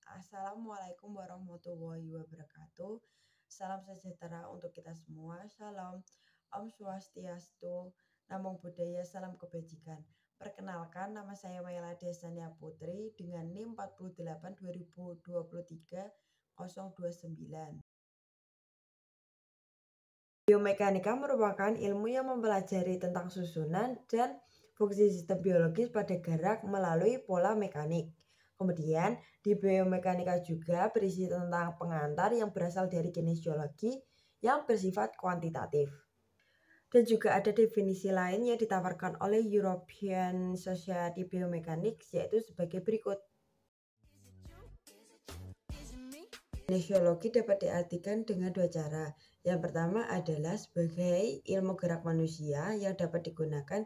Assalamualaikum warahmatullahi wabarakatuh. Salam sejahtera untuk kita semua. Shalom, Om Swastiastu, Namo Buddhaya, salam kebajikan. Perkenalkan, nama saya Mayla Desania Putri dengan NIM 48 2023 029. Biomekanika merupakan ilmu yang mempelajari tentang susunan dan fungsi sistem biologis pada gerak melalui pola mekanik. Kemudian di biomekanika juga berisi tentang pengantar yang berasal dari kinesiologi yang bersifat kuantitatif. Dan juga ada definisi lain yang ditawarkan oleh European Society Biomechanics, yaitu sebagai berikut. Kinesiologi dapat diartikan dengan dua cara. Yang pertama adalah sebagai ilmu gerak manusia yang dapat digunakan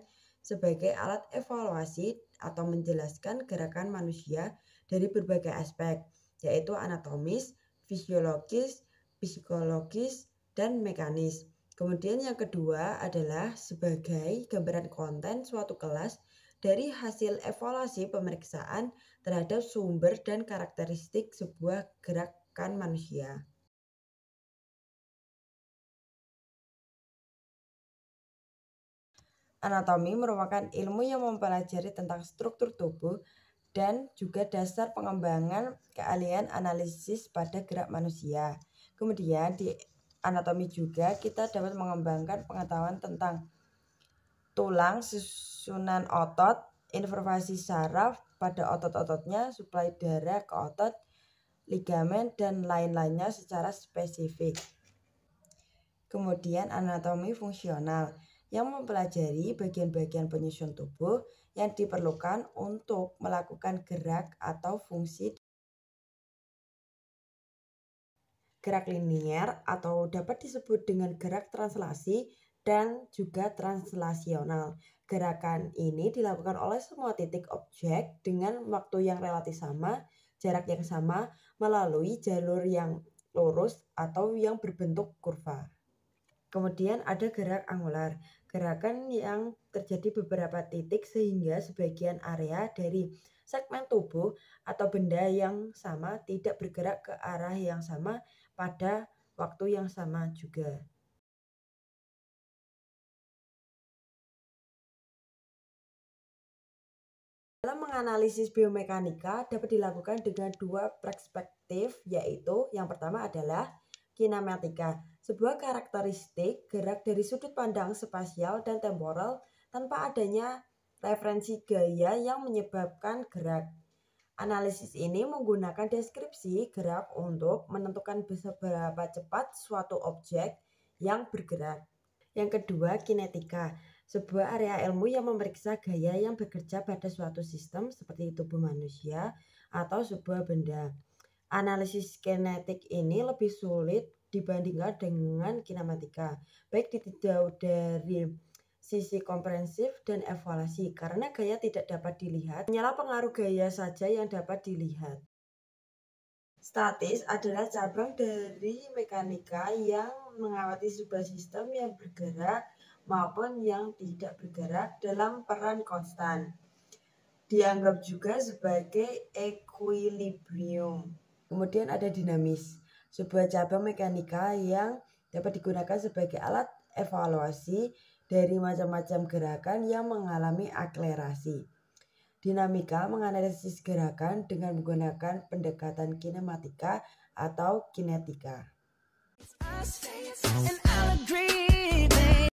sebagai alat evaluasi atau menjelaskan gerakan manusia dari berbagai aspek, yaitu anatomis, fisiologis, psikologis, dan mekanis. Kemudian yang kedua adalah sebagai gambaran konten suatu kelas dari hasil evaluasi pemeriksaan terhadap sumber dan karakteristik sebuah gerakan manusia. Anatomi merupakan ilmu yang mempelajari tentang struktur tubuh dan juga dasar pengembangan keahlian analisis pada gerak manusia. Kemudian di anatomi juga kita dapat mengembangkan pengetahuan tentang tulang, susunan otot, inervasi saraf pada otot-ototnya, suplai darah ke otot, ligamen, dan lain-lainnya secara spesifik. Kemudian anatomi fungsional yang mempelajari bagian-bagian penyusun tubuh yang diperlukan untuk melakukan gerak atau fungsi. Gerak linier atau dapat disebut dengan gerak translasi dan juga translasional. Gerakan ini dilakukan oleh semua titik objek dengan waktu yang relatif sama, jarak yang sama, melalui jalur yang lurus atau yang berbentuk kurva. Kemudian ada gerak angular, gerakan yang terjadi beberapa titik sehingga sebagian area dari segmen tubuh atau benda yang sama tidak bergerak ke arah yang sama pada waktu yang sama juga. Dalam menganalisis biomekanika dapat dilakukan dengan dua perspektif, yaitu yang pertama adalah kinematika, sebuah karakteristik gerak dari sudut pandang spasial dan temporal tanpa adanya referensi gaya yang menyebabkan gerak. Analisis ini menggunakan deskripsi gerak untuk menentukan seberapa cepat suatu objek yang bergerak. Yang kedua, kinetika, sebuah area ilmu yang memeriksa gaya yang bekerja pada suatu sistem seperti tubuh manusia atau sebuah benda. Analisis kinetik ini lebih sulit dibandingkan dengan kinematika, baik dari sisi komprehensif dan evaluasi, karena gaya tidak dapat dilihat, hanyalah pengaruh gaya saja yang dapat dilihat. Statis adalah cabang dari mekanika yang mengawati sebuah sistem yang bergerak maupun yang tidak bergerak dalam peran konstan. Dianggap juga sebagai equilibrium. Kemudian ada dinamis, sebuah cabang mekanika yang dapat digunakan sebagai alat evaluasi dari macam-macam gerakan yang mengalami akselerasi. Dinamika menganalisis gerakan dengan menggunakan pendekatan kinematika atau kinetika.